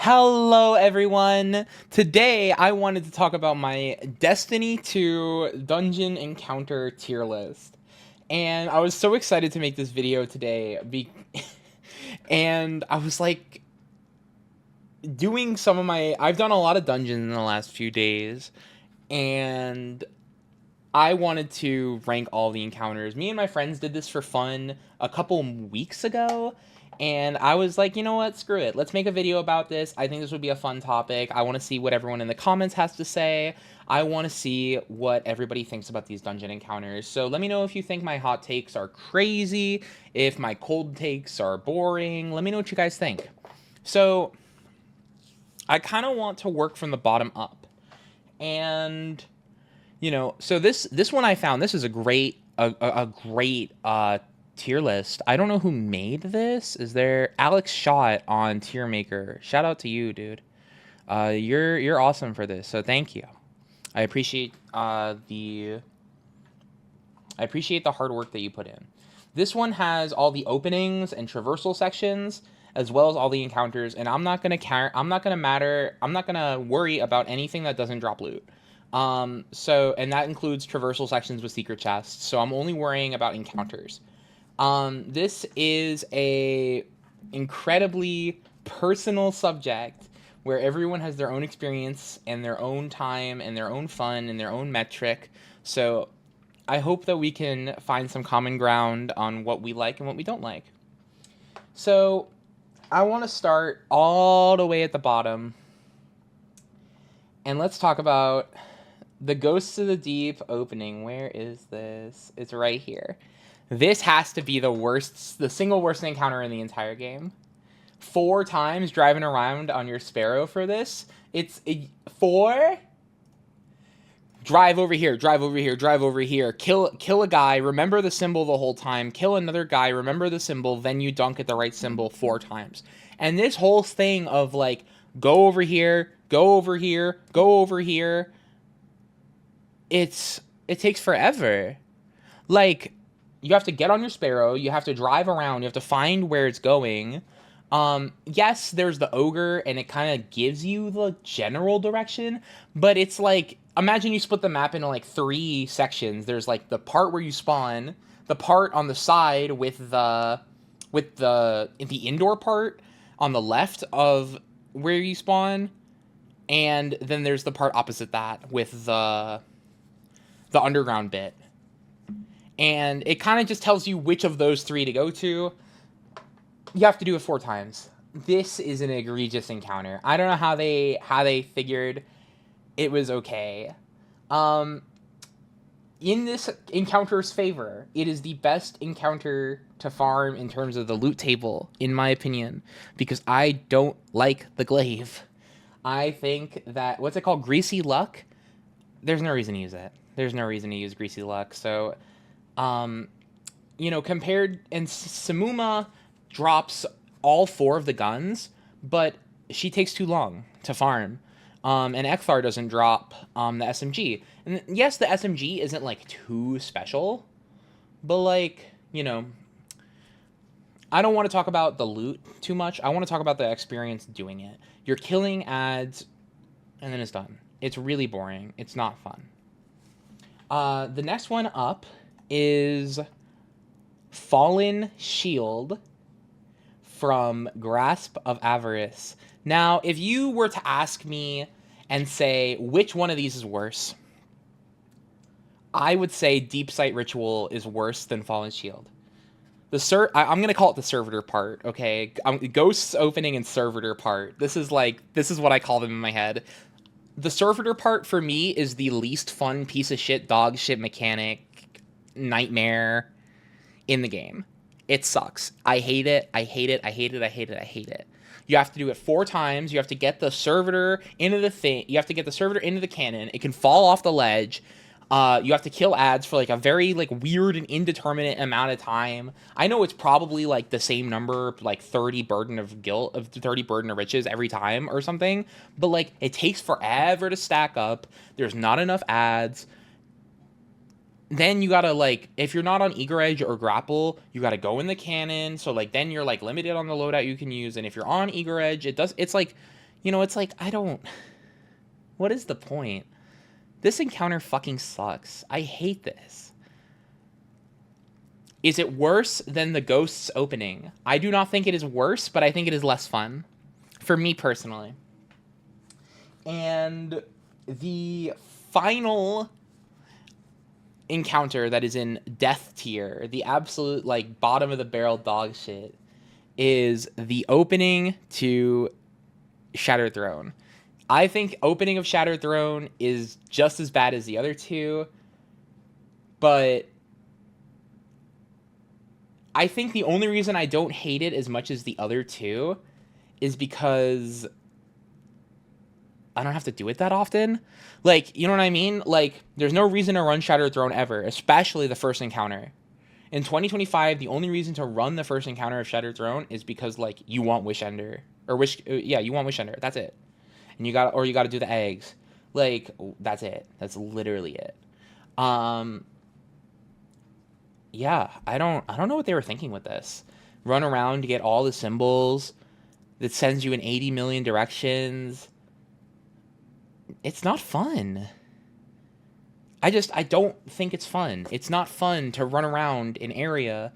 Hello, everyone. Today, I wanted to talk about my Destiny 2 dungeon encounter tier list. And I was so excited to make this video today. And I was like, doing some of my. I've done a lot of dungeons in the last few days. And I wanted to rank all the encounters. Me and my friends did this for fun a couple weeks ago, and I was like, you know what, screw it. Let's make a video about this. I think this would be a fun topic. I want to see what everyone in the comments has to say. I want to see what everybody thinks about these dungeon encounters. So let me know if you think my hot takes are crazy, if my cold takes are boring. Let me know what you guys think. So I kind of want to work from the bottom up. And so this one I found, this is a great tier list. I don't know who made this. Is there Alex Shot on Tier Maker? Shout out to you, dude. You're awesome for this, so thank you. I appreciate the hard work that you put in. This one has all the openings and traversal sections, as well as all the encounters, and I'm not gonna worry about anything that doesn't drop loot. And that includes traversal sections with secret chests. So I'm only worrying about encounters. This is a incredibly personal subject where everyone has their own experience and their own time and their own fun and their own metric. So I hope that we can find some common ground on what we like and what we don't like. So I want to start all the way at the bottom. And let's talk about the Ghosts of the Deep opening. Where is this? It's right here. This has to be the single worst encounter in the entire game. 4 times driving around on your Sparrow for this. Four. Drive over here, drive over here, drive over here. Kill a guy, remember the symbol the whole time. Kill another guy, remember the symbol, then you dunk at the right symbol 4 times. And this whole thing of like, go over here, go over here, go over here. It takes forever. Like, you have to get on your Sparrow, you have to drive around, you have to find where it's going. Yes, there's the ogre, and it kind of gives you the general direction, but it's like, imagine you split the map into like 3 sections. There's like the part where you spawn, the part on the side with the indoor part on the left of where you spawn, and then there's the part opposite that with the underground bit. And it kind of just tells you which of those 3 to go to. You have to do it 4 times. This is an egregious encounter. I don't know how they figured it was okay. In this encounter's favor, it is the best encounter to farm in terms of the loot table, in my opinion, because I don't like the glaive. I think that, what's it called, Greasy Luck? There's no reason to use it. There's no reason to use Greasy Luck. So, compared, and Samuma drops all 4 of the guns, but she takes too long to farm. And Ekthar doesn't drop the SMG. And yes, the SMG isn't like too special, but like, I don't want to talk about the loot too much. I want to talk about the experience doing it. You're killing ads, and then it's done. It's really boring. It's not fun. The next one up is Fallen Shield from Grasp of Avarice. Now, if you were to ask me and say which one of these is worse, I would say Deep Sight Ritual is worse than Fallen Shield. I'm going to call it the servitor part, okay? Ghosts opening and servitor part. This is what I call them in my head. The servitor part for me is the least fun piece of shit dog shit mechanic nightmare in the game. It sucks. I hate it. I hate it. I hate it. I hate it. I hate it. You have to do it 4 times. You have to get the servitor into the thing. You have to get the servitor into the cannon. It can fall off the ledge. You have to kill ads for like a very like weird and indeterminate amount of time. I know it's probably like the same number, like 30 burden of 30 burden of riches every time or something. But like it takes forever to stack up. There's not enough ads. Then you gotta, like, if you're not on Eager Edge or Grapple, you gotta go in the cannon. So like then you're like limited on the loadout you can use. And if you're on Eager Edge, it's like You know, it's like, what is the point? This encounter fucking sucks. I hate this. Is it worse than the Ghosts opening? I do not think it is worse, but I think it is less fun. For me personally. And the final encounter that is in death tier, the absolute like bottom of the barrel dog shit, is the opening to Shattered Throne. I think opening of Shattered Throne is just as bad as the other two, but I think the only reason I don't hate it as much as the other two is because I don't have to do it that often. Like, you know what I mean? Like, there's no reason to run Shattered Throne ever, especially the first encounter. In 2025, the only reason to run the first encounter of Shattered Throne is because, like, you want Wish Ender. You want Wish Ender. That's it. And you got to do the eggs. Like, that's it. That's literally it. Yeah, I don't know what they were thinking with this. Run around to get all the symbols that sends you in 80 million directions. It's not fun. I don't think it's fun. It's not fun to run around an area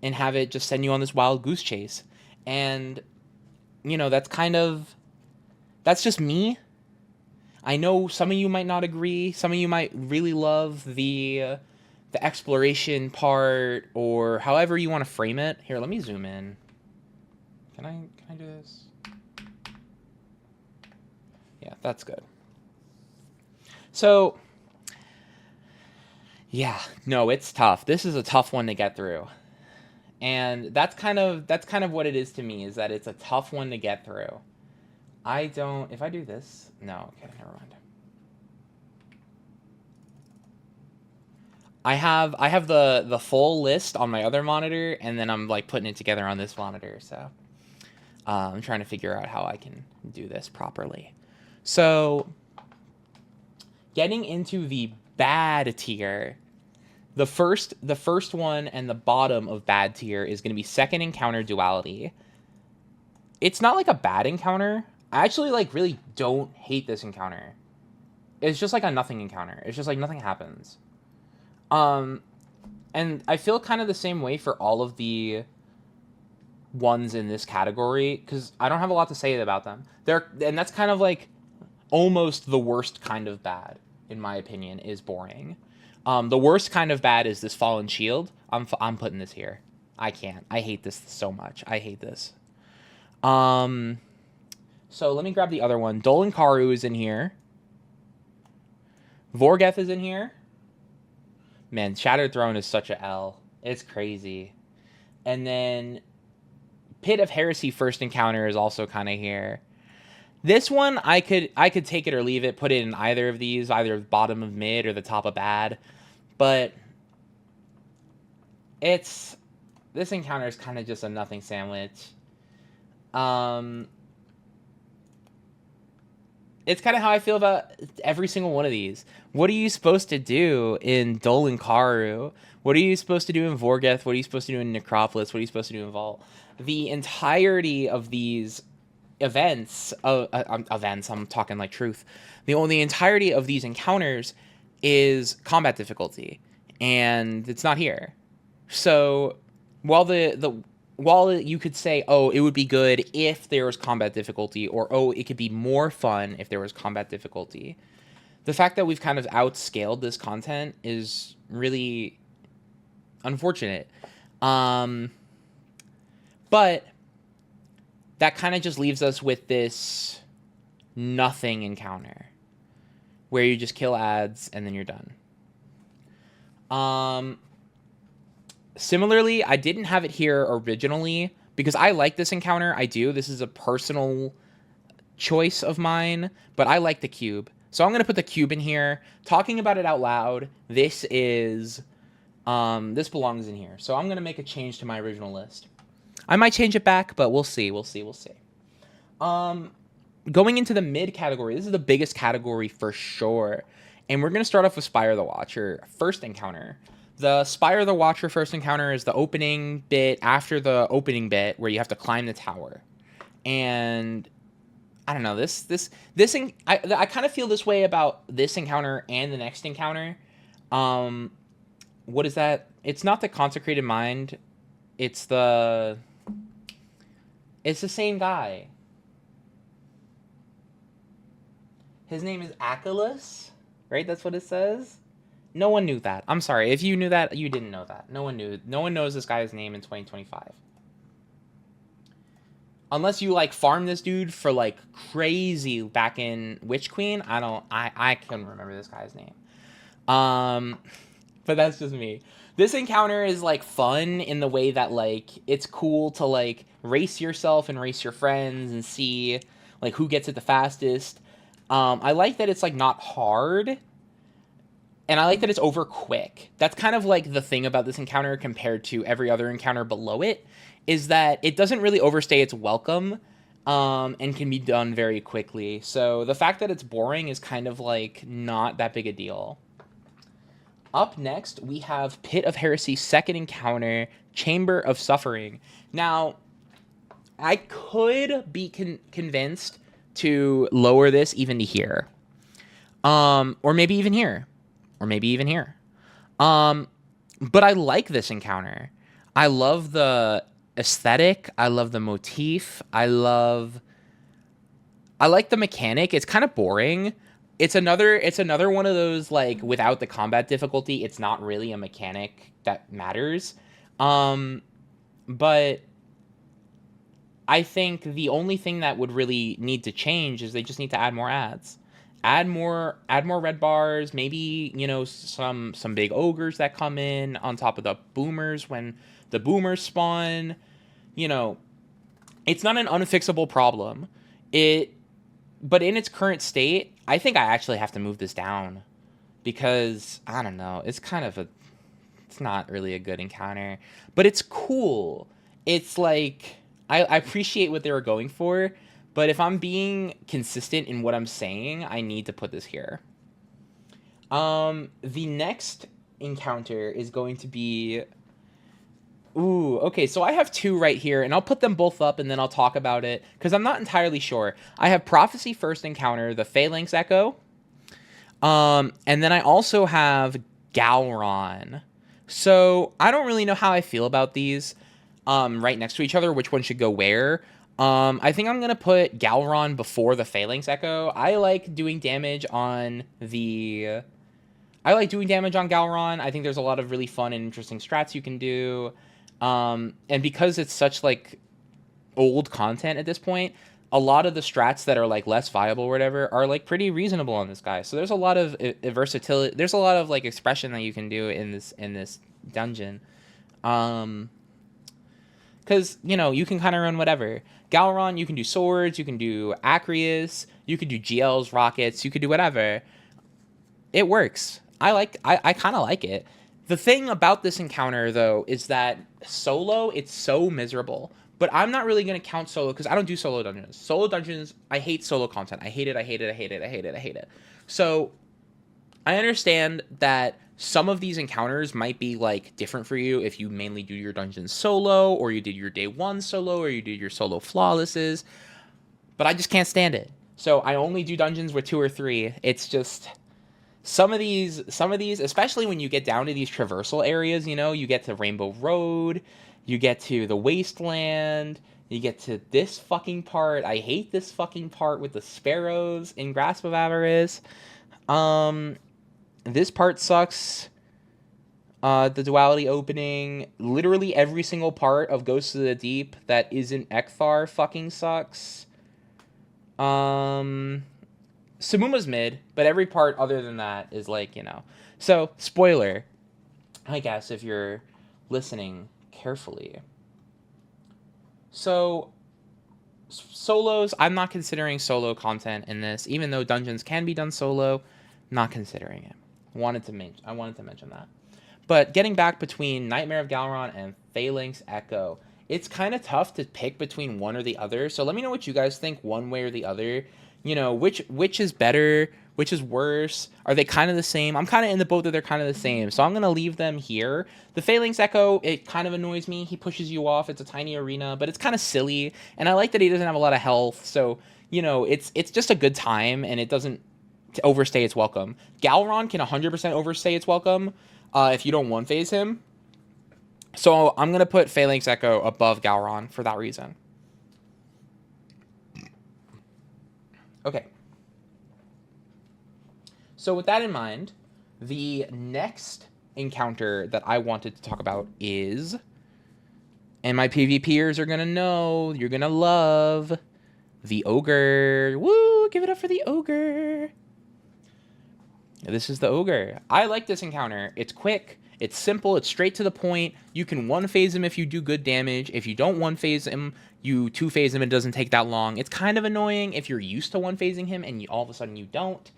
and have it just send you on this wild goose chase. And, you know, that's just me. I know some of you might not agree. Some of you might really love the exploration part, or however you want to frame it. Here, let me zoom in. Can I do this? Yeah, that's good. So, yeah, no, it's tough. This is a tough one to get through. And that's kind of what it is to me, is that it's a tough one to get through. If I do this, no, okay, never mind. I have the full list on my other monitor, and then I'm like putting it together on this monitor, so I'm trying to figure out how I can do this properly. So, getting into the bad tier, the first one and the bottom of bad tier is going to be second encounter duality. It's not like a bad encounter. I actually like really don't hate this encounter. It's just like a nothing encounter. It's just like nothing happens. And I feel kind of the same way for all of the ones in this category, because I don't have a lot to say about them. And that's kind of like almost the worst kind of bad, in my opinion, is boring. The worst kind of bad is this Fallen Shield. I'm putting this here. I can't. I hate this so much. I hate this. So let me grab the other one. Dolan Karu is in here. Vorgeth is in here. Man, Shattered Throne is such a L. It's crazy. And then Pit of Heresy first encounter is also kind of here. This one, I could take it or leave it, put it in either of these, either bottom of mid or the top of bad. But this encounter is kind of just a nothing sandwich. It's kind of how I feel about every single one of these. What are you supposed to do in Dolan Karu? What are you supposed to do in Vorgeth? What are you supposed to do in Necropolis? What are you supposed to do in Vault? The entirety of these events, I'm talking like truth. The entirety of these encounters is combat difficulty, and it's not here. So while while you could say, oh, it would be good if there was combat difficulty, or oh, it could be more fun if there was combat difficulty, the fact that we've kind of outscaled this content is really unfortunate. But that kind of just leaves us with this nothing encounter where you just kill ads and then you're done. Similarly, I didn't have it here originally because I like this encounter. I do. This is a personal choice of mine, but I like the cube. So I'm going to put the cube in here. Talking about it out loud, this belongs in here. So I'm going to make a change to my original list. I might change it back, but we'll see. Going into the mid category, this is the biggest category for sure. And we're going to start off with Spire the Watcher, first encounter. The Spire the Watcher first encounter is the opening bit after the opening bit where you have to climb the tower. And I don't know, I kind of feel this way about this encounter and the next encounter. Um, what is that? It's not the Consecrated Mind. It's the it's the same guy. His name is Achilles, right? That's what it says. No one knew that. I'm sorry. If you knew that, you didn't know that. No one knew. No one knows this guy's name in 2025. Unless you like farm this dude for like crazy back in Witch Queen. I couldn't remember this guy's name. Um but that's just me. This encounter is like fun in the way that like it's cool to like race yourself and race your friends and see like who gets it the fastest. I like that it's like not hard, and I like that it's over quick. That's kind of like the thing about this encounter compared to every other encounter below it, is that it doesn't really overstay its welcome, and can be done very quickly. So the fact that it's boring is kind of like not that big a deal. Up next, we have Pit of Heresy's second encounter, Chamber of Suffering. Now, I could be convinced to lower this even to here. Or maybe even here. Or maybe even here. But I like this encounter. I love the aesthetic. I love the motif. I like the mechanic. It's kind of boring. It's another one of those like without the combat difficulty, it's not really a mechanic that matters. But I think the only thing that would really need to change is they just need to add more ads. Add more red bars, maybe, some big ogres that come in on top of the boomers when the boomers spawn. You know, it's not an unfixable problem. But in its current state, I think I actually have to move this down because I don't know, it's not really a good encounter, but it's cool. It's like I appreciate what they were going for, but if I'm being consistent in what I'm saying, I need to put this here. The next encounter is going to be. Ooh, okay, so I have two right here, and I'll put them both up, and then I'll talk about it, because I'm not entirely sure. I have Prophecy First Encounter, the Phalanx Echo, and then I also have Galron. So, I don't really know how I feel about these right next to each other, which one should go where. I think I'm going to put Galron before the Phalanx Echo. I like doing damage on Galron. I think there's a lot of really fun and interesting strats you can do. And because it's such like old content at this point, a lot of the strats that are like less viable or whatever are like pretty reasonable on this guy. So there's a lot of versatility. There's a lot of like expression that you can do in this dungeon. Because you can kind of run whatever. Galron, you can do swords, you can do Acreus, you could do GLs, rockets, you could do whatever. It works. I kind of like it. The thing about this encounter, though, is that solo, it's so miserable. But I'm not really going to count solo because I don't do solo dungeons. Solo dungeons, I hate solo content. I hate it, I hate it, I hate it, I hate it, I hate it. So I understand that some of these encounters might be like different for you if you mainly do your dungeons solo, or you did your day one solo, or you did your solo flawlesses. But I just can't stand it. So I only do dungeons with 2 or 3. It's just some of these, especially when you get down to these traversal areas, you get to Rainbow Road, you get to the Wasteland, you get to this fucking part. I hate this fucking part with the sparrows in Grasp of Avarice. This part sucks. The duality opening, literally every single part of Ghosts of the Deep that isn't Ekthar fucking sucks. Samuma's mid, but every part other than that is like, So, spoiler, I guess, if you're listening carefully. So, solos, I'm not considering solo content in this, even though dungeons can be done solo, not considering it. I wanted to mention that. But getting back between Nightmare of Galron and Phalanx Echo, it's kind of tough to pick between one or the other. So let me know what you guys think, one way or the other. Which is better, which is worse. Are they kind of the same? I'm kind of in the boat that they're kind of the same. So I'm going to leave them here. The Phalanx Echo, it kind of annoys me. He pushes you off. It's a tiny arena, but it's kind of silly. And I like that he doesn't have a lot of health. So, it's just a good time, and it doesn't overstay its welcome. Galron can 100% overstay its welcome if you don't one phase him. So I'm gonna put Phalanx Echo above Galron for that reason. Okay. So with that in mind, the next encounter that I wanted to talk about is, and my PvPers are gonna know, you're gonna love, the Ogre. Woo! Give it up for the Ogre. This is the Ogre. I like this encounter. It's quick. It's simple. It's straight to the point. You can one phase him if you do good damage. If you don't one phase him, you two phase him. It doesn't take that long. It's kind of annoying if you're used to one phasing him and all of a sudden you don't.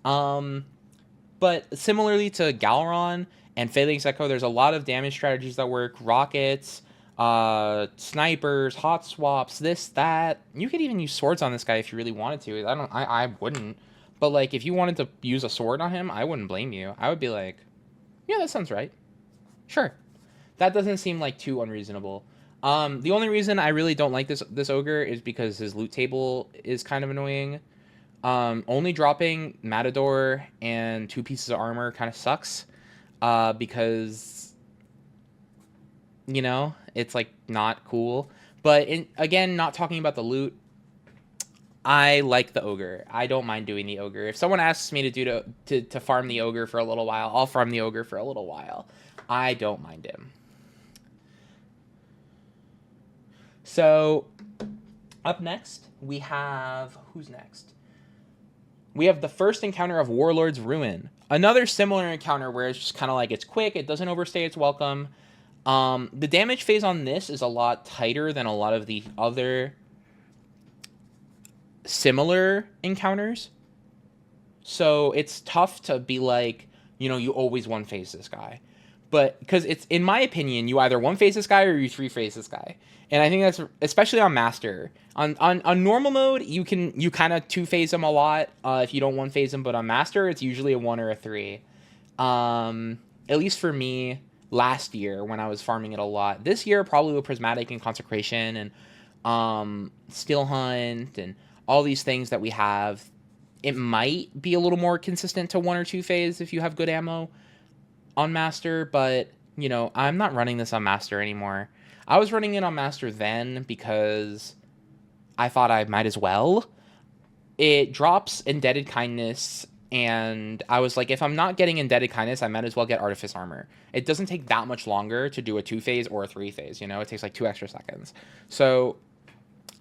But similarly to Galron and Phalanx Echo, there's a lot of damage strategies that work. Rockets, snipers, hot swaps, this, that. You could even use swords on this guy if you really wanted to. I wouldn't. But like, if you wanted to use a sword on him, I wouldn't blame you. I would be like, yeah, that sounds right. Sure. That doesn't seem like too unreasonable. The only reason I really don't like this Ogre is because his loot table is kind of annoying. Only dropping Matador and 2 pieces of armor kind of sucks. Because, it's like not cool. But again, not talking about the loot, I like the Ogre. I don't mind doing the Ogre. If someone asks me to farm the Ogre for a little while, I'll farm the Ogre for a little while. I don't mind him. So, up next, we have... Who's next? We have the first encounter of Warlord's Ruin. Another similar encounter where it's just kind of like, it's quick, it doesn't overstay its welcome. The damage phase on this is a lot tighter than a lot of the other similar encounters. So it's tough to be like, you always one phase this guy. But because it's, in my opinion, you either one phase this guy or you 3 phase this guy. And I think that's especially on Master. On normal mode, you kind of 2 phase him a lot if you don't one phase him. But on Master, it's usually a 1 or a 3. At least for me, last year when I was farming it a lot. This year, probably with Prismatic and Consecration and Steel Hunt and all these things that we have, it might be a little more consistent to 1 or 2 phase if you have good ammo on Master, but I'm not running this on Master anymore. I was running it on Master then because I thought I might as well. It drops Indebted Kindness, and I was like, if I'm not getting Indebted Kindness, I might as well get Artifice Armor. It doesn't take that much longer to do a 2 phase or a 3 phase, it takes like 2 extra seconds. So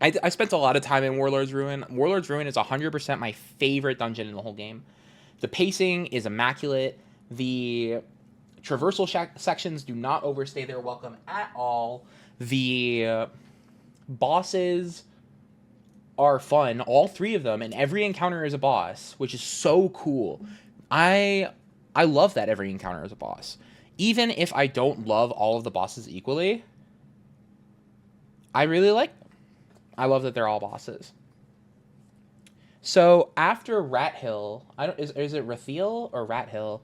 I spent a lot of time in Warlord's Ruin. Warlord's Ruin is 100% my favorite dungeon in the whole game. The pacing is immaculate. The traversal sections do not overstay their welcome at all. The bosses are fun, all 3 of them, and every encounter is a boss, which is so cool. I love that every encounter is a boss. Even if I don't love all of the bosses equally, I really like them. I love that they're all bosses. So after Rat Hill, is it Rathiel or Rat Hill?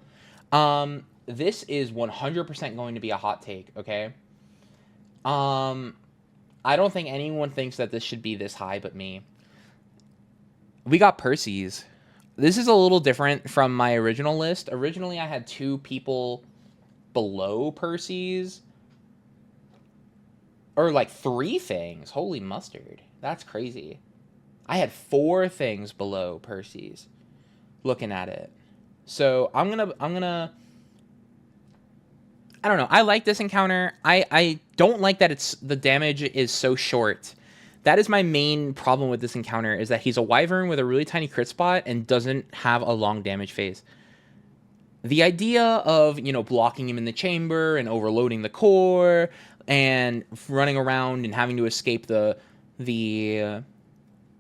This is 100% going to be a hot take, okay? I don't think anyone thinks that this should be this high but me. We got Percy's. This is a little different from my original list. Originally, I had 2 people below Percy's. Or like 3 things. Holy mustard. That's crazy. I had 4 things below Percy's. Looking at it. So I'm gonna I don't know. I like this encounter. I don't like that the damage is so short. That is my main problem with this encounter, is that he's a Wyvern with a really tiny crit spot and doesn't have a long damage phase. The idea of, blocking him in the chamber and overloading the core and running around and having to escape the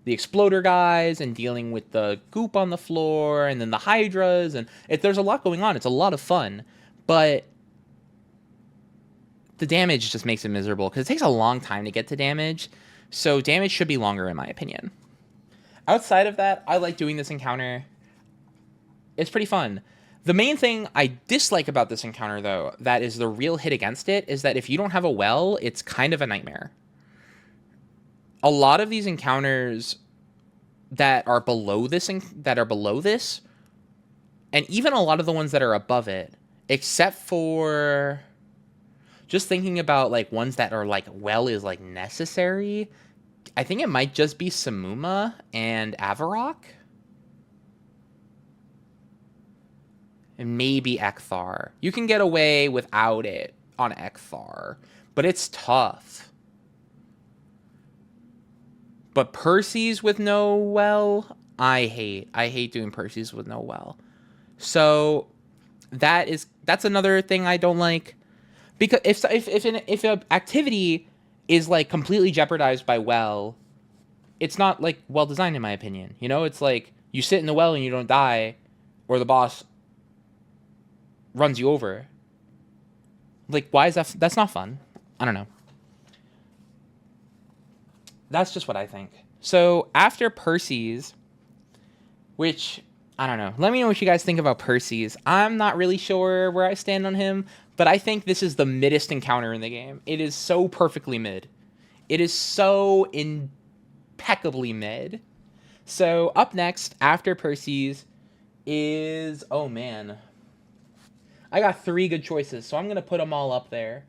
exploder guys and dealing with the goop on the floor and then the hydras, and there's a lot going on. It's a lot of fun, but the damage just makes it miserable because it takes a long time to get to damage. So damage should be longer, in my opinion. Outside of that, I like doing this encounter. It's pretty fun. The main thing I dislike about this encounter, though, that is the real hit against it, is that if you don't have a well, it's kind of a nightmare. A lot of these encounters that are below this and even a lot of the ones that are above it, except for just thinking about like ones that are like well is like necessary. I think it might just be Samuma and Avarok. And maybe Ekthar. You can get away without it on Ekthar, but it's tough. But Percy's with no well, I hate. I hate doing Percy's with no well. So that's another thing I don't like. Because if an activity is like completely jeopardized by well, it's not like well designed in my opinion. You know, it's like you sit in the well and you don't die, or the boss runs you over. Like, why is that? That's not fun. I don't know. That's just what I think. So after Percy's, which I don't know. Let me know what you guys think about Percy's. I'm not really sure where I stand on him, but I think this is the middest encounter in the game. It is so perfectly mid. It is so impeccably mid. So up next after Percy's is, oh man, I got 3 good choices, so I'm going to put them all up there.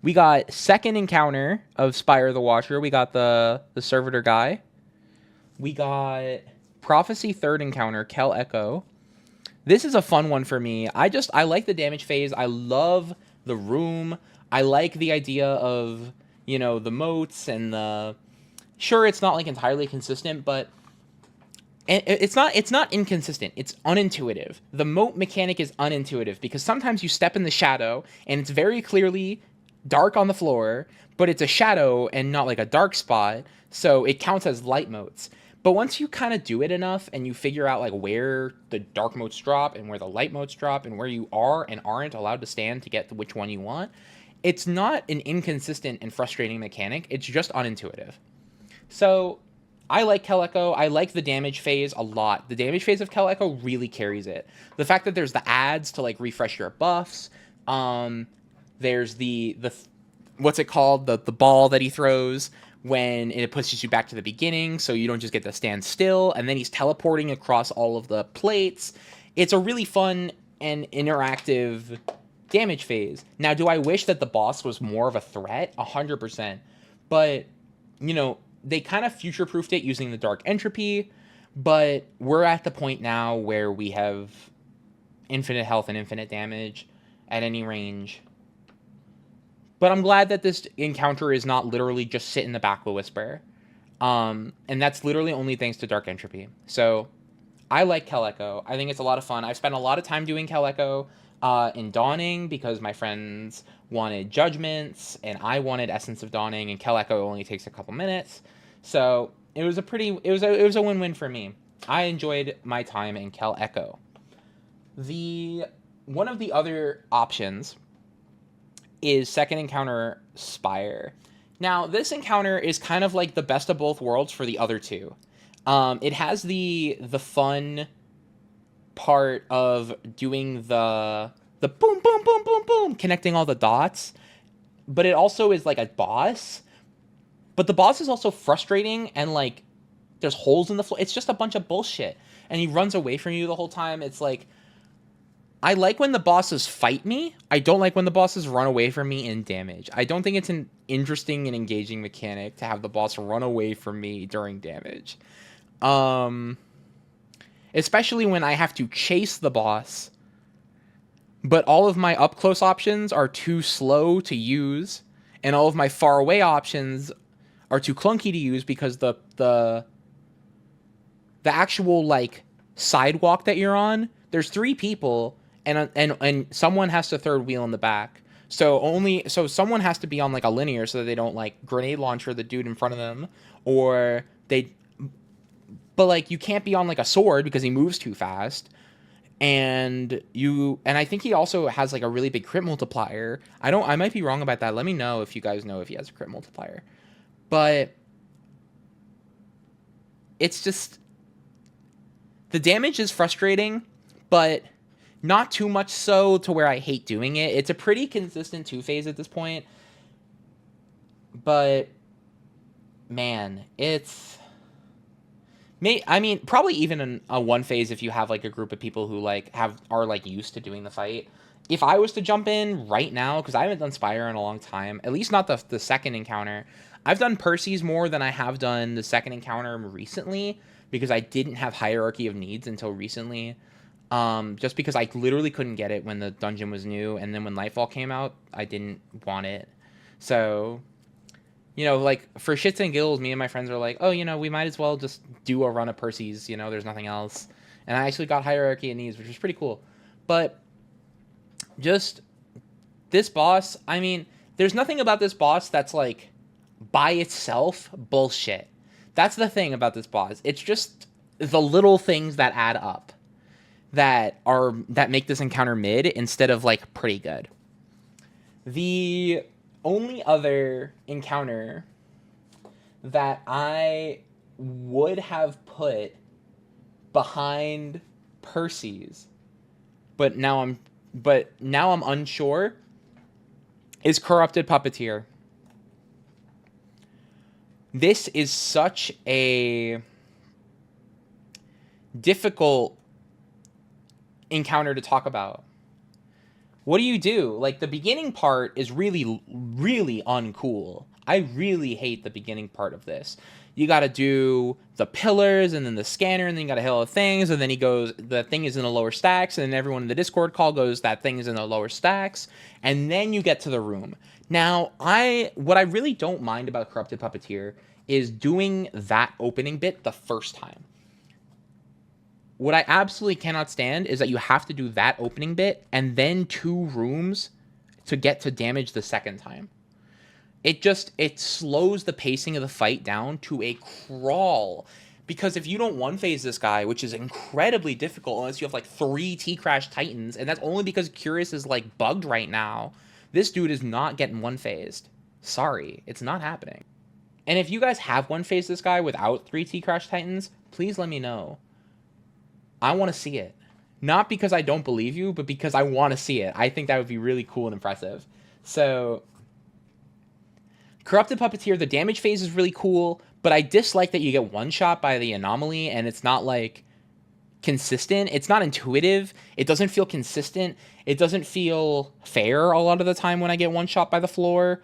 We got second encounter of Spire the Watcher. We got the servitor guy. We got Prophecy third encounter, Kel Echo. This is a fun one for me. I like the damage phase. I love the room. I like the idea of, you know, the moats and the... Sure, it's not like entirely consistent, but it's not inconsistent. It's unintuitive. The moat mechanic is unintuitive because sometimes you step in the shadow and it's very clearly dark on the floor, but it's a shadow and not like a dark spot, so it counts as light moats. But once you kind of do it enough and you figure out like where the dark moats drop and where the light moats drop and where you are and aren't allowed to stand to get to which one you want, it's not an inconsistent and frustrating mechanic. It's just unintuitive. So I like Kel Echo. I like the damage phase a lot. The damage phase of Kel Echo really carries it. The fact that there's the ads to like refresh your buffs. There's the what's it called? The ball that he throws when it pushes you back to the beginning, so you don't just get to stand still. And then he's teleporting across all of the plates. It's a really fun and interactive damage phase. Now, do I wish that the boss was more of a threat? 100%. But, you know, they kind of future-proofed it using the Dark Entropy, but we're at the point now where we have infinite health and infinite damage at any range. But I'm glad that this encounter is not literally just sit in the back with Whisper. And that's literally only thanks to Dark Entropy. So I like Kel Echo. I think it's a lot of fun. I've spent a lot of time doing Kel Echo in Dawning because my friends wanted Judgments and I wanted Essence of Dawning, and Kel Echo only takes a couple minutes. So it was a win-win for me. I enjoyed my time in Kel Echo. One of the other options is second encounter Spire. Now, this encounter is kind of like the best of both worlds for the other two. It has the fun part of doing the boom, boom, boom, boom, boom, connecting all the dots, but it also is like a boss. But the boss is also frustrating and like there's holes in the floor. It's just a bunch of bullshit. And he runs away from you the whole time. It's like, I like when the bosses fight me. I don't like when the bosses run away from me in damage. I don't think it's an interesting and engaging mechanic to have the boss run away from me during damage. Especially when I have to chase the boss, but all of my up-close options are too slow to use, and all of my far-away options are too clunky to use because the actual, like, sidewalk that you're on, there's 3 people, and someone has to third wheel in the back. So someone has to be on like a linear so that they don't like grenade launcher the dude in front of them, but like you can't be on like a sword because he moves too fast. And I think he also has like a really big crit multiplier. I might be wrong about that. Let me know if you guys know if he has a crit multiplier. But it's just, the damage is frustrating, but not too much so to where I hate doing it. It's a pretty consistent 2-phase at this point. But, man, I mean, probably even in a one phase if you have like a group of people who like are like used to doing the fight. If I was to jump in right now, because I haven't done Spire in a long time, at least not the second encounter. I've done Percy's more than I have done the second encounter recently because I didn't have Hierarchy of Needs until recently. Just because I literally couldn't get it when the dungeon was new, and then when Lightfall came out, I didn't want it. So, like for shits and giggles, me and my friends are like, oh, we might as well just do a run of Percy's. There's nothing else, and I actually got Hierarchy of Needs, which was pretty cool. But just this boss, I mean, there's nothing about this boss that's like by itself bullshit. That's the thing about this boss. It's just the little things that add up that make this encounter mid instead of like pretty good. The only other encounter that I would have put behind Percy's, but now I'm unsure, is Corrupted Puppeteer. This is such a difficult encounter to talk about. What do you do? Like, the beginning part is really, really uncool. I really hate the beginning part of this. You gotta do the pillars, and then the scanner, and then you gotta hit all the things, and then he goes, the thing is in the lower stacks, and then everyone in the Discord call goes, that thing is in the lower stacks, and then you get to the room. Now, what I really don't mind about Corrupted Puppeteer is doing that opening bit the first time. What I absolutely cannot stand is that you have to do that opening bit and then 2 rooms to get to damage the second time. It slows the pacing of the fight down to a crawl. Because if you don't one-phase this guy, which is incredibly difficult unless you have like 3 T-Crash Titans, and that's only because Curious is like bugged right now, this dude is not getting one-phased. Sorry, it's not happening. And if you guys have one-phased this guy without 3 T-Crash Titans, please let me know. I want to see it. Not because I don't believe you, but because I want to see it. I think that would be really cool and impressive. So, Corrupted Puppeteer, the damage phase is really cool, but I dislike that you get one-shot by the anomaly, and it's not, like, consistent. It's not intuitive. It doesn't feel consistent. It doesn't feel fair a lot of the time when I get one-shot by the floor,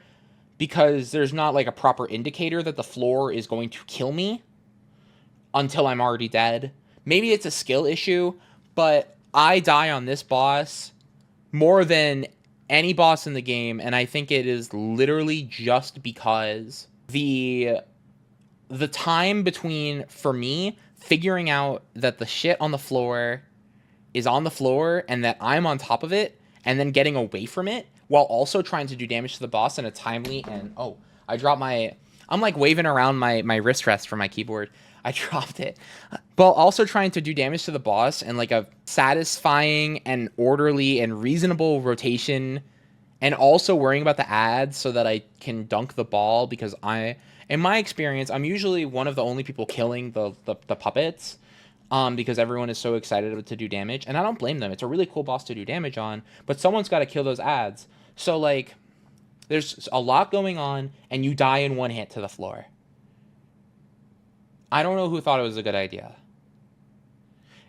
because there's not, like, a proper indicator that the floor is going to kill me until I'm already dead. Maybe it's a skill issue, but I die on this boss more than any boss in the game, and I think it is literally just because the time between, for me, figuring out that the shit on the floor is on the floor and that I'm on top of it, and then getting away from it, while also trying to do damage to the boss in a timely, and I dropped I'm like waving around my wrist rest for my keyboard. I dropped it. While also trying to do damage to the boss and like a satisfying and orderly and reasonable rotation, and also worrying about the ads so that I can dunk the ball, because in my experience, I'm usually one of the only people killing the puppets, because everyone is so excited to do damage, and I don't blame them. It's a really cool boss to do damage on, but someone's got to kill those ads. So like, there's a lot going on, and you die in one hit to the floor. I don't know who thought it was a good idea.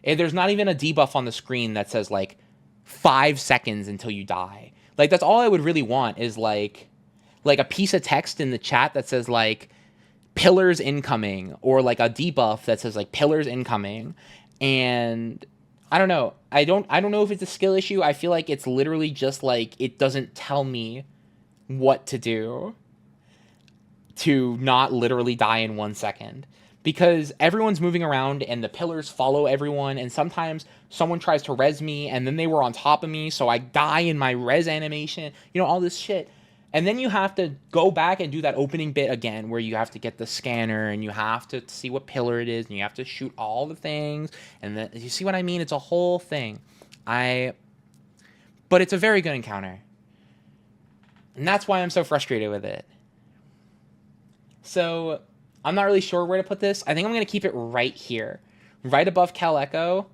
And there's not even a debuff on the screen that says like 5 seconds until you die. Like, that's all I would really want, is like a piece of text in the chat that says like pillars incoming, or like a debuff that says like pillars incoming. And I don't know. I don't know if it's a skill issue. I feel like it's literally just like it doesn't tell me what to do to not literally die in 1 second. Because everyone's moving around and the pillars follow everyone, and sometimes someone tries to res me and then they were on top of me, so I die in my res animation, all this shit. And then you have to go back and do that opening bit again, where you have to get the scanner and you have to see what pillar it is, and you have to shoot all the things, and then, you see what I mean? It's a whole thing. But it's a very good encounter. And that's why I'm so frustrated with it. So, I'm not really sure where to put this. I think I'm going to keep it right here, right above Cal Echo.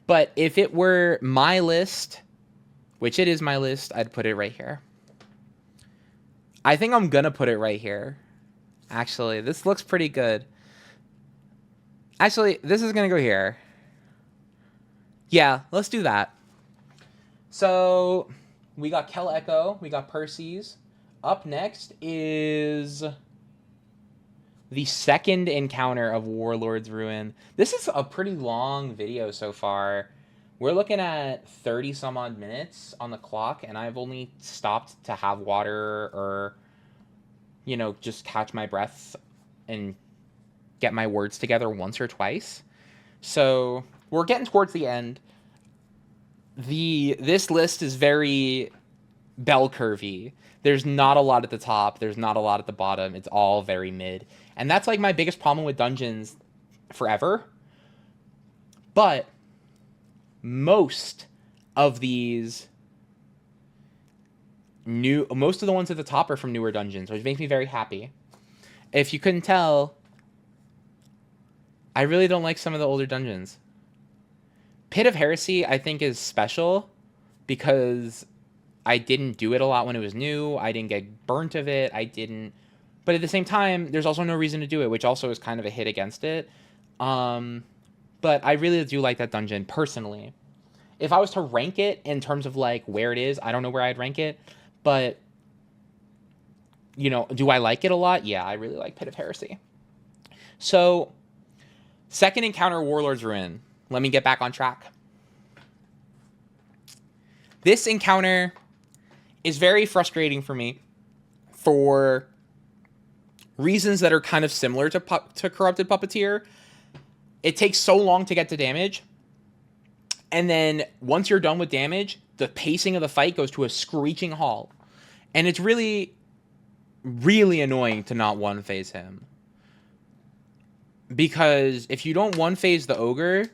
But if it were my list, which it is my list, I'd put it right here. I think I'm going to put it right here. Actually, this looks pretty good. Actually, this is going to go here. Yeah, let's do that. So, we got Kel Echo. We got Percy's. Up next is the second encounter of Warlord's Ruin. This is a pretty long video so far. We're looking at 30 some odd minutes on the clock, and I've only stopped to have water or, just catch my breath and get my words together once or twice. So we're getting towards the end. This list is very bell curvy. There's not a lot at the top. There's not a lot at the bottom. It's all very mid. And that's like my biggest problem with dungeons forever. But most of the ones at the top are from newer dungeons, which makes me very happy. If you couldn't tell, I really don't like some of the older dungeons. Pit of Heresy, I think, is special because I didn't do it a lot when it was new. I didn't get burnt of it. But at the same time, there's also no reason to do it, which also is kind of a hit against it. But I really do like that dungeon, personally. If I was to rank it in terms of, like, where it is, I don't know where I'd rank it. But, do I like it a lot? Yeah, I really like Pit of Heresy. So, second encounter, Warlord's Ruin. Let me get back on track. This encounter is very frustrating for me for reasons that are kind of similar to Corrupted Puppeteer. It takes so long to get to damage. And then once you're done with damage, the pacing of the fight goes to a screeching halt. And it's really, really annoying to not one-phase him. Because if you don't one-phase the ogre,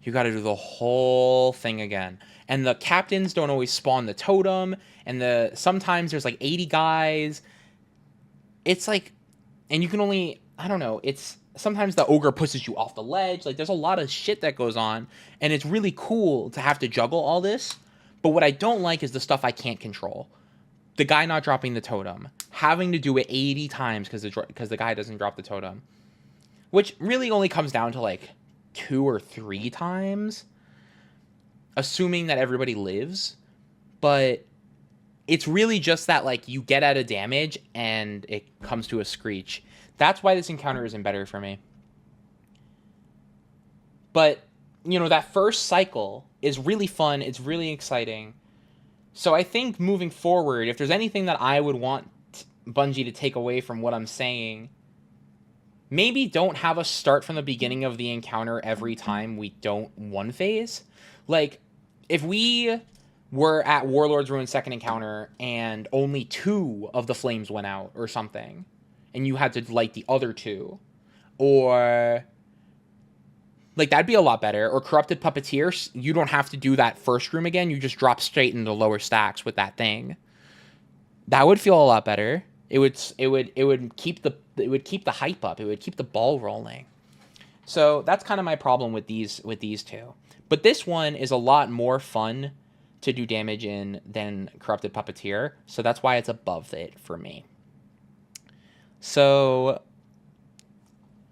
you got to do the whole thing again. And the captains don't always spawn the totem. And sometimes there's like 80 guys. It's like, and you can only, I don't know, sometimes the ogre pushes you off the ledge. Like, there's a lot of shit that goes on. And it's really cool to have to juggle all this. But what I don't like is the stuff I can't control. The guy not dropping the totem. Having to do it 80 times because the guy doesn't drop the totem. Which really only comes down to like 2 or 3 times. Assuming that everybody lives. But it's really just that, like, you get out of damage and it comes to a screech. That's why this encounter isn't better for me. But, that first cycle is really fun. It's really exciting. So I think moving forward, if there's anything that I would want Bungie to take away from what I'm saying, maybe don't have us start from the beginning of the encounter every time we don't one phase. Like, if we were at Warlord's Ruin second encounter and only 2 of the flames went out or something, and you had to light the other 2, or like, that'd be a lot better. Or Corrupted Puppeteer, you don't have to do that first room again. You just drop straight into lower stacks with that thing. That would feel a lot better. It would keep the hype up. It would keep the ball rolling. So that's kind of my problem with these 2. But this one is a lot more fun to do damage in than Corrupted Puppeteer, so that's why it's above it for me. So,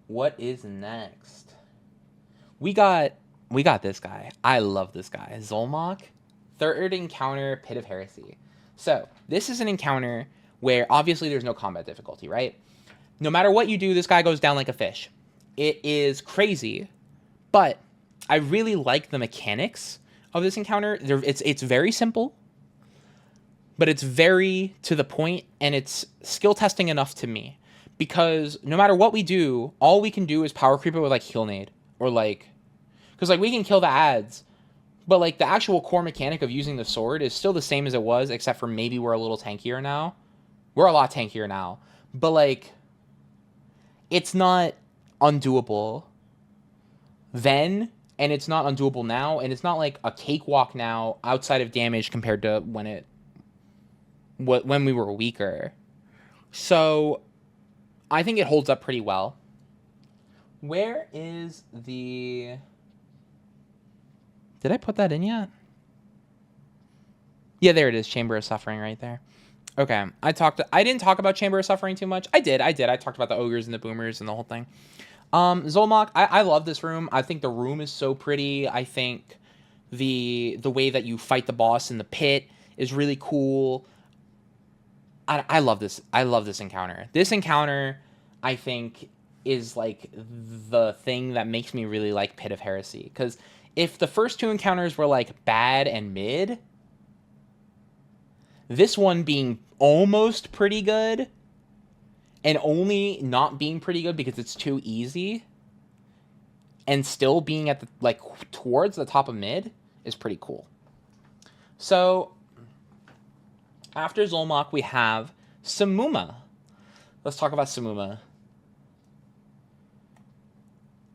what is next? We got this guy. I love this guy. Zolmok, third encounter, Pit of Heresy. So, this is an encounter where obviously there's no combat difficulty, right? No matter what you do, this guy goes down like a fish. It is crazy, but I really like the mechanics of this encounter. It's very simple, but it's very to the point, and it's skill testing enough to me. Because no matter what we do, all we can do is power creep it with, like, Heal Nade. Or, like, because, like, we can kill the ads, but, like, the actual core mechanic of using the sword is still the same as it was, except for maybe we're a little tankier now. We're a lot tankier now. But, like, it's not undoable then, and it's not undoable now, and it's not like a cakewalk now outside of damage compared to when we were weaker. So I think it holds up pretty well. Where is the... Did I put that in yet? Yeah, there it is. Chamber of Suffering right there. Okay. I didn't talk about Chamber of Suffering too much. I did. I talked about the ogres and the boomers and the whole thing. Zolmok, I love this room. I think the room is so pretty. I think the way that you fight the boss in the pit is really cool. I love this. I love this encounter. This encounter, I think, is like the thing that makes me really like Pit of Heresy. Because if the first two encounters were like bad and mid, this one being almost pretty good and only not being pretty good because it's too easy and still being at the like towards the top of mid is pretty cool. So after Zolmok, we have Samuma. Let's talk about Samuma.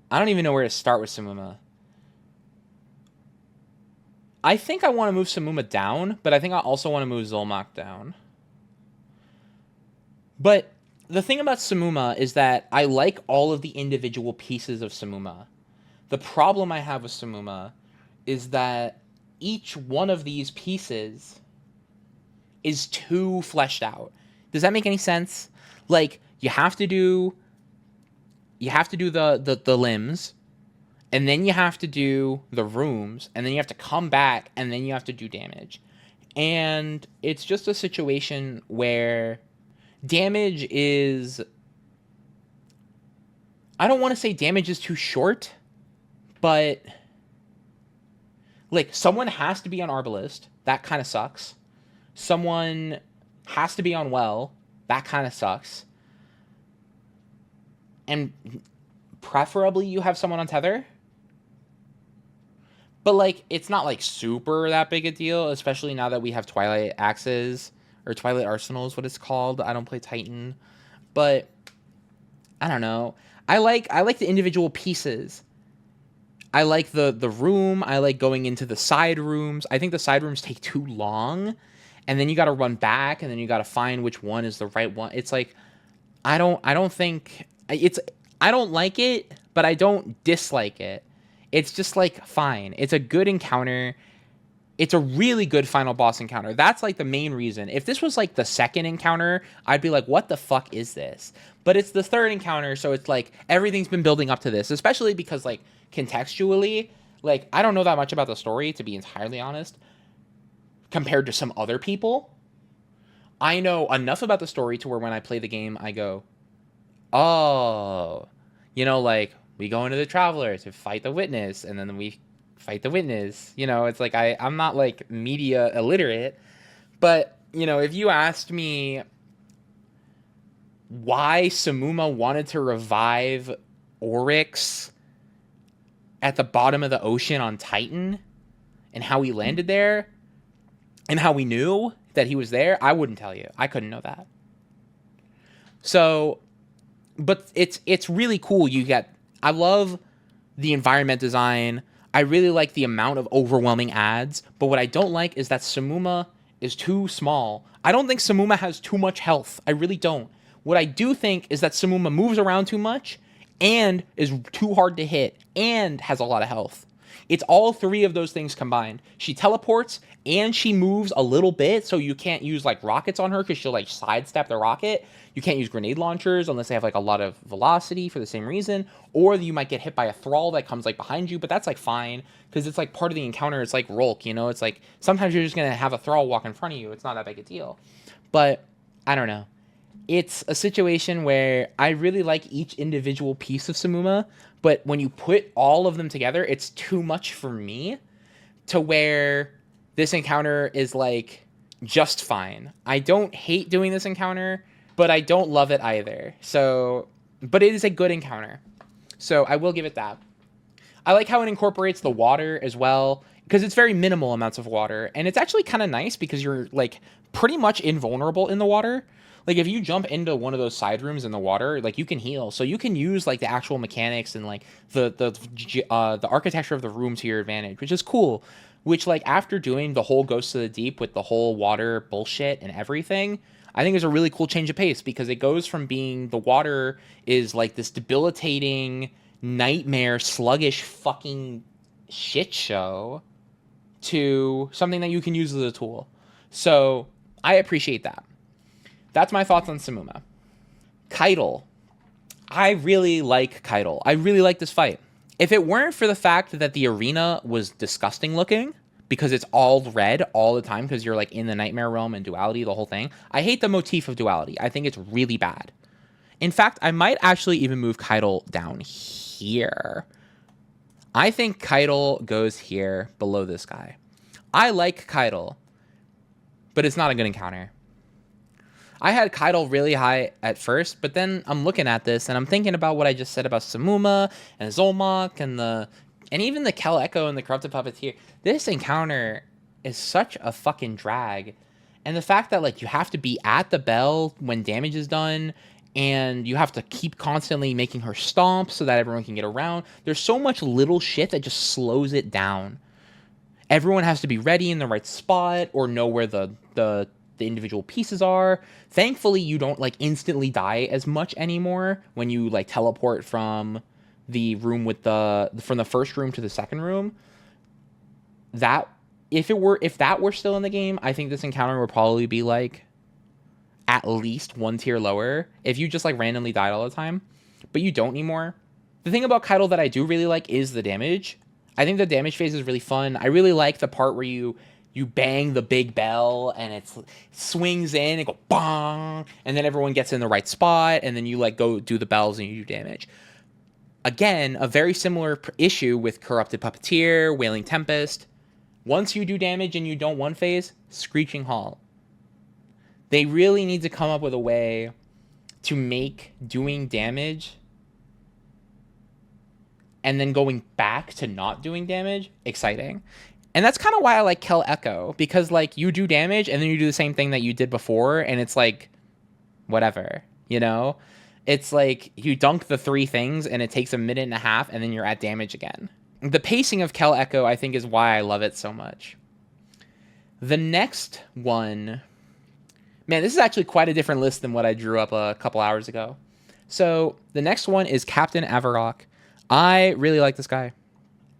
I don't even know where to start with Samuma. I think I want to move Samuma down, but I think I also want to move Zolmok down. But the thing about Samuma is that I like all of the individual pieces of Samuma. The problem I have with Samuma is that each one of these pieces is too fleshed out. Does that make any sense? Like you have to do the limbs, and then you have to do the rooms, and then you have to come back, and then you have to do damage. And it's just a situation where damage is, I don't want to say damage is too short, but like someone has to be on Arbalest. That kind of sucks. Someone has to be on Well. That kind of sucks. And preferably you have someone on Tether. But like it's not like super that big a deal, especially now that we have Twilight Axes or Twilight Arsenal is what it's called. I don't play Titan, but I don't know. I like the individual pieces. I like the room. I like going into the side rooms. I think the side rooms take too long, and then you got to run back, and then you got to find which one is the right one. It's like I don't think it's I don't like it, but I don't dislike it. It's just like fine. It's a good encounter. It's a really good final boss encounter. That's like the main reason. If this was like the second encounter, I'd be like, what the fuck is this? But it's the third encounter, so it's like everything's been building up to this, especially because like contextually, like I don't know that much about the story, to be entirely honest, compared to some other people. I know enough about the story to where when I play the game, I go, oh, like we go into the Traveler to fight the Witness, and then we fight the Witness. It's like I'm not like media illiterate, but if you asked me why Samuma wanted to revive Oryx at the bottom of the ocean on Titan and how he landed there and how we knew that he was there, I wouldn't tell you. I couldn't know that. So, but it's really cool. I love the environment design. I really like the amount of overwhelming ads, but what I don't like is that Samuma is too small. I don't think Samuma has too much health. I really don't. What I do think is that Samuma moves around too much and is too hard to hit and has a lot of health. It's all three of those things combined. She teleports and she moves a little bit, so you can't use like rockets on her because she'll like sidestep the rocket. You can't use grenade launchers unless they have like a lot of velocity for the same reason, or you might get hit by a thrall that comes like behind you, but that's like fine because it's like part of the encounter. It's like Rolk, it's like sometimes you're just gonna have a thrall walk in front of you. It's not that big a deal. But I don't know. It's a situation where I really like each individual piece of Samuma, but when you put all of them together, it's too much for me to where this encounter is like just fine. I don't hate doing this encounter, but I don't love it either. So, but it is a good encounter. So I will give it that. I like how it incorporates the water as well, because it's very minimal amounts of water. And it's actually kind of nice because you're like pretty much invulnerable in the water. Like if you jump into one of those side rooms in the water, like you can heal. So you can use like the actual mechanics and like the architecture of the room to your advantage, which is cool. Which like after doing the whole Ghost of the Deep with the whole water bullshit and everything, I think is a really cool change of pace because it goes from being the water is like this debilitating nightmare, sluggish fucking shit show to something that you can use as a tool. So I appreciate that. That's my thoughts on Samuma. Keitel. I really like Keitel. I really like this fight. If it weren't for the fact that the arena was disgusting looking, because it's all red all the time, because you're like in the Nightmare Realm and duality, the whole thing. I hate the motif of duality. I think it's really bad. In fact, I might actually even move Keitel down here. I think Keitel goes here below this guy. I like Keitel, but it's not a good encounter. I had Keitel really high at first, but then I'm looking at this and I'm thinking about what I just said about Samuma and Zolmak and even the Kel Echo and the Corrupted Puppeteer. This encounter is such a fucking drag. And the fact that like you have to be at the bell when damage is done, and you have to keep constantly making her stomp so that everyone can get around. There's so much little shit that just slows it down. Everyone has to be ready in the right spot or know where the individual pieces are. Thankfully, you don't like instantly die as much anymore when you like teleport from the room from the first room to the second room. That if that were still in the game, I think this encounter would probably be like at least one tier lower if you just like randomly died all the time, but you don't anymore. The thing about Keitel that I do really like is the damage. I think the damage phase is really fun. I really like the part where you bang the big bell and it swings in and go bong, and then everyone gets in the right spot, and then you like go do the bells and you do damage. Again, a very similar issue with Corrupted Puppeteer, Wailing Tempest. Once you do damage and you don't one phase, Screeching Halt. They really need to come up with a way to make doing damage and then going back to not doing damage exciting. And that's kind of why I like Kel Echo, because like you do damage and then you do the same thing that you did before, and it's like whatever, you know? It's like you dunk the 3 things and it takes a minute and a half and then you're at damage again. The pacing of Kel Echo, I think, is why I love it so much. The next one, man, this is actually quite a different list than what I drew up a couple hours ago. So the next one is Captain Avarok. I really like this guy.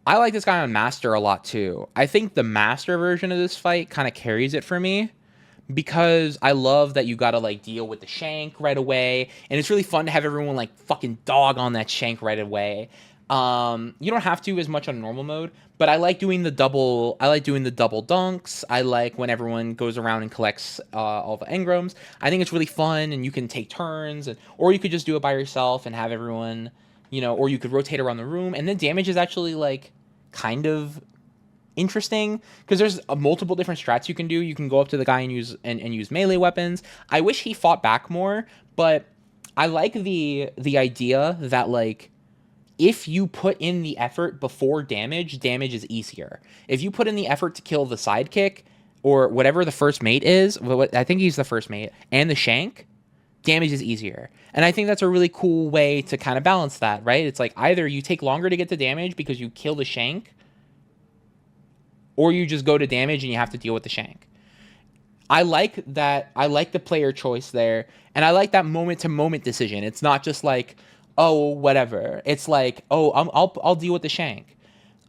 I like this guy on Master a lot too. I think the Master version of this fight kind of carries it for me, because I love that you gotta like deal with the shank right away, and it's really fun to have everyone like fucking dog on that shank right away. You don't have to as much on normal mode, but I like doing the double dunks. I like when everyone goes around and collects all the engrams. I think it's really fun, and you can take turns, or you could just do it by yourself and have everyone, you know, or you could rotate around the room, and then damage is actually like kind of interesting because there's multiple different strats you can do. You can go up to the guy and use melee weapons. I wish he fought back more, but I like the idea that like if you put in the effort before damage is easier. If you put in the effort to kill the sidekick or whatever the first mate is, I think he's the first mate, and the shank, damage is easier. And I think that's a really cool way to kind of balance that, right? It's like either you take longer to get to damage because you kill the shank, or you just go to damage and you have to deal with the shank. I like that. I like the player choice there, and I like that moment-to-moment decision. It's not just like, oh, whatever. It's like, oh, I'll deal with the shank.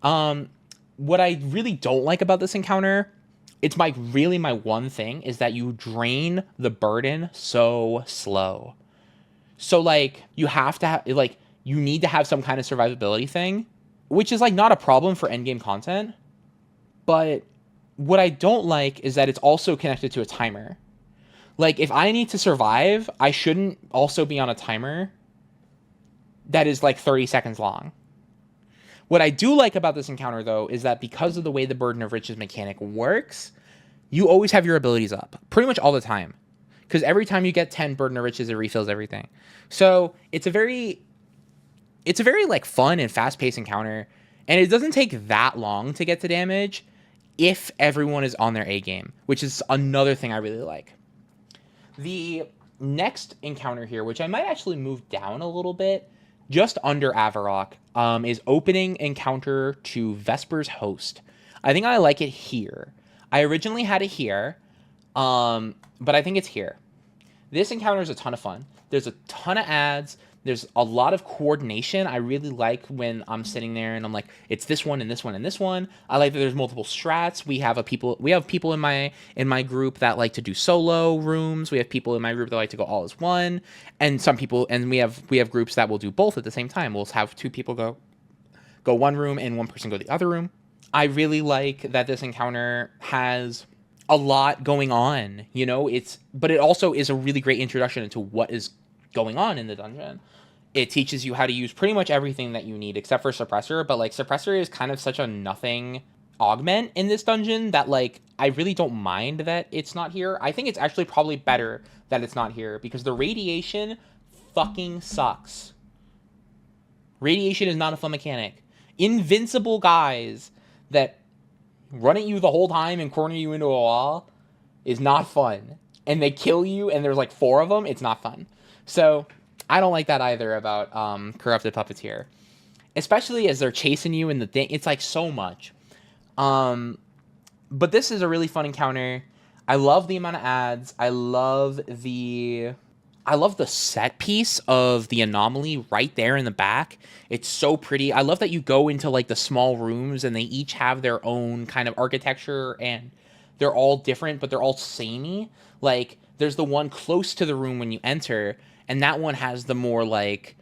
What I really don't like about this encounter, it's my one thing, is that you drain the burden so slow. So like you have to have like you need to have some kind of survivability thing, which is like not a problem for endgame content. But what I don't like is that it's also connected to a timer. Like if I need to survive, I shouldn't also be on a timer that is like 30 seconds long. What I do like about this encounter, though, is that because of the way the Burden of Riches mechanic works, you always have your abilities up pretty much all the time. Because every time you get 10 Burden of Riches, it refills everything. So it's a very like fun and fast-paced encounter, and it doesn't take that long to get to damage if everyone is on their A game, which is another thing I really like. The next encounter here, which I might actually move down a little bit, just under Avarok, is opening encounter to Vesper's Host. I think I like it here. I originally had it here, but I think it's here. This encounter is a ton of fun. There's a ton of ads. There's a lot of coordination. I really like when I'm sitting there and I'm like, it's this one and this one and this one. I like that there's multiple strats. We have people in my group that like to do solo rooms. We have people in my group that like to go all as one, and we have groups that will do both at the same time. We'll have two people go one room and one person go the other room. I really like that this encounter has a lot going on, but it also is a really great introduction into what is going on in the dungeon. It teaches you how to use pretty much everything that you need except for Suppressor, but like Suppressor is kind of such a nothing augment in this dungeon that like I really don't mind that it's not here. I think it's actually probably better that it's not here because the radiation fucking sucks. Radiation is not a fun mechanic. Invincible guys that run at you the whole time and corner you into a wall is not fun. And they kill you and there's like 4 of them. It's not fun. So I don't like that either about Corrupted Puppeteer. Especially as they're chasing you in the thing. It's like so much. But this is a really fun encounter. I love the amount of ads. I love the set piece of the anomaly right there in the back. It's so pretty. I love that you go into like the small rooms and they each have their own kind of architecture and they're all different, but they're all samey. Like there's the one close to the room when you enter, and that one has the more like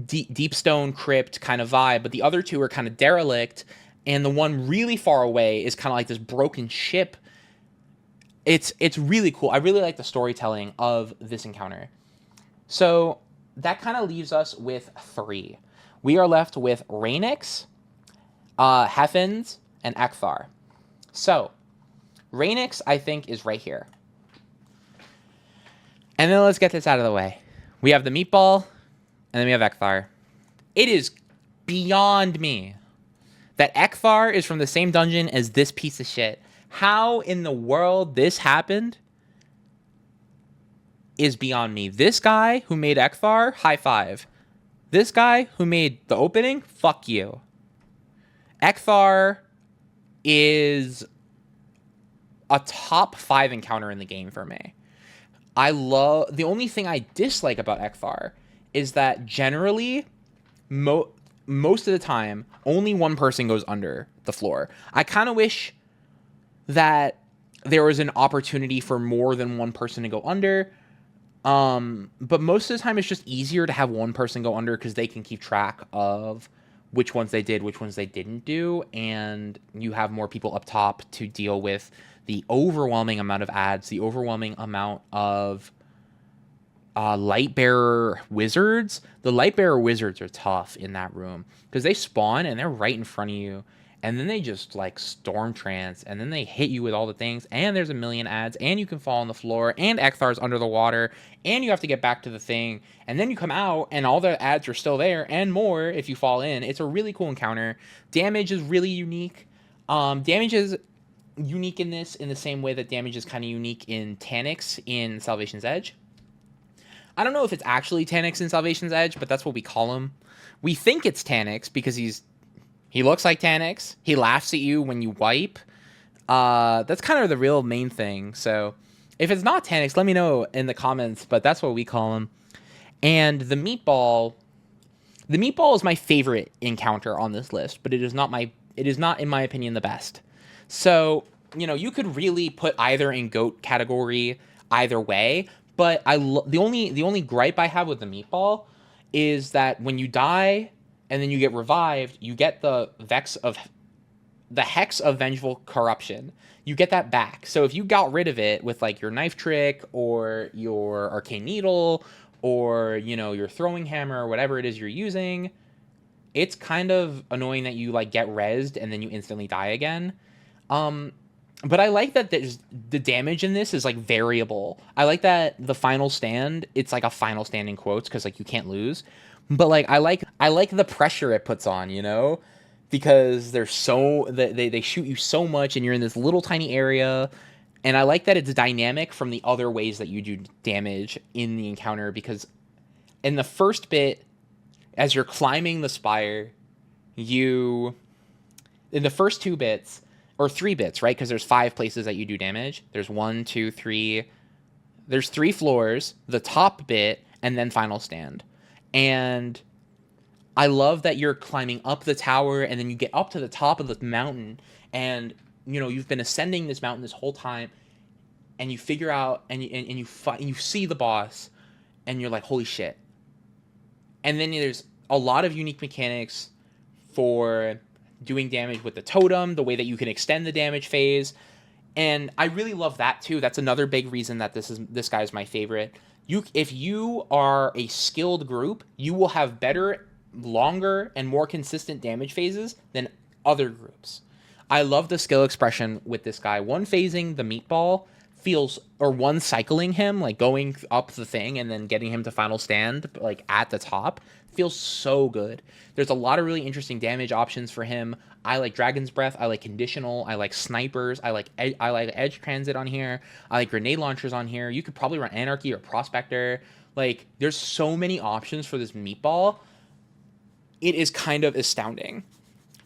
deep stone crypt kind of vibe, but the other two are kind of derelict, and the one really far away is kind of like this broken ship. It's really cool. I really like the storytelling of this encounter. So that kind of leaves us with 3. We are left with Rainix, Heffens, and Ekthar. So Rainix, I think, is right here. And then let's get this out of the way. We have the meatball, and then we have Ekthar. It is beyond me that Ekthar is from the same dungeon as this piece of shit. How in the world this happened is beyond me. This guy who made Ekthar, high five. This guy who made the opening, fuck you. Ekthar is a top 5 encounter in the game for me. The only thing I dislike about Ekthar is that generally, most of the time, only one person goes under the floor. I kind of wish that there was an opportunity for more than one person to go under. But most of the time it's just easier to have one person go under because they can keep track of which ones they did, which ones they didn't do. And you have more people up top to deal with the overwhelming amount of ads, the overwhelming amount of Lightbearer wizards. The Lightbearer wizards are tough in that room because they spawn and they're right in front of you. And then they just like storm trance, and then they hit you with all the things, and there's a million ads, and you can fall on the floor, and Ekthar's under the water, and you have to get back to the thing, and then you come out, and all the ads are still there, and more if you fall in. It's a really cool encounter. Damage is really unique. Damage is unique in this in the same way that damage is kind of unique in Taniks in Salvation's Edge. I don't know if it's actually Taniks in Salvation's Edge, but that's what we call him. We think it's Taniks because he looks like Taniks. He laughs at you when you wipe. That's kind of the real main thing. So if it's not Taniks, let me know in the comments, but that's what we call him. And the meatball is my favorite encounter on this list, but it is not, in my opinion, the best. So, you could really put either in GOAT category either way, but the only gripe I have with the meatball is that when you die and then you get revived, you get the Hex of Vengeful Corruption. You get that back. So if you got rid of it with like your Knife Trick or your Arcane Needle or, your Throwing Hammer or whatever it is you're using, it's kind of annoying that you like get rezzed and then you instantly die again. But I like that the damage in this is like variable. I like that the final stand, it's like a final stand in quotes because like you can't lose. But like I like the pressure it puts on, because they shoot you so much and you're in this little tiny area. And I like that it's dynamic from the other ways that you do damage in the encounter, because in the first bit, as you're climbing the spire, in the first 2 bits, or 3 bits, right? Because there's 5 places that you do damage. There's 1, 2, 3. There's 3 floors, the top bit, and then final stand. And I love that you're climbing up the tower, and then you get up to the top of the mountain, and you've been ascending this mountain this whole time, and you figure out, and you see the boss, and you're like, holy shit. And then there's a lot of unique mechanics for doing damage with the totem, the way that you can extend the damage phase. And I really love that too. That's another big reason that this guy is my favorite. If you are a skilled group, you will have better, longer, and more consistent damage phases than other groups. I love the skill expression with this guy. One phasing the meatball feels, or one cycling him, like going up the thing and then getting him to final stand, like at the top, feels so good. There's a lot of really interesting damage options for him. I like Dragon's Breath. I like Conditional. I like Snipers. I like Edge Transit on here. I like Grenade Launchers on here. You could probably run Anarchy or Prospector. Like, there's so many options for this meatball. It is kind of astounding.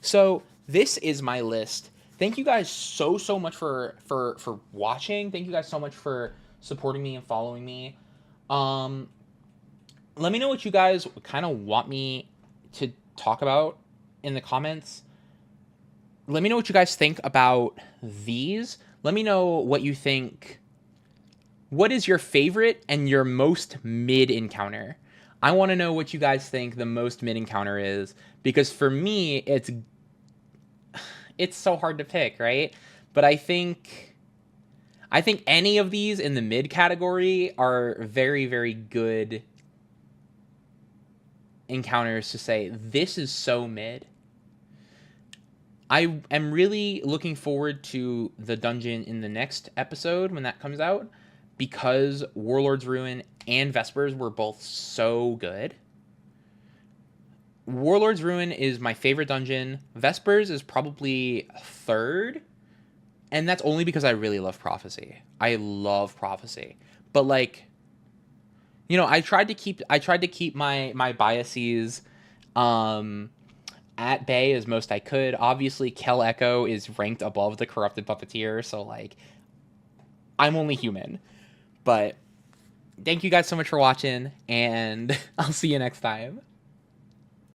So this is my list. Thank you guys so much for watching. Thank you guys so much for supporting me and following me. Let me know what you guys kind of want me to talk about in the comments. Let me know what you guys think about these. Let me know what you think. What is your favorite and your most mid encounter? I want to know what you guys think the most mid encounter is, because for me, it's so hard to pick, right? But I think any of these in the mid category are very, very good encounters to say, this is so mid. I am really looking forward to the dungeon in the next episode when that comes out, because Warlord's Ruin and Vespers were both so good. Warlord's Ruin is my favorite dungeon. Vespers is probably third, and that's only because I really love Prophecy. I love Prophecy, but like, I tried to keep my biases at bay as most I could. Obviously, Kel Echo is ranked above the Corrupted Puppeteer, so like, I'm only human. But thank you guys so much for watching, and I'll see you next time.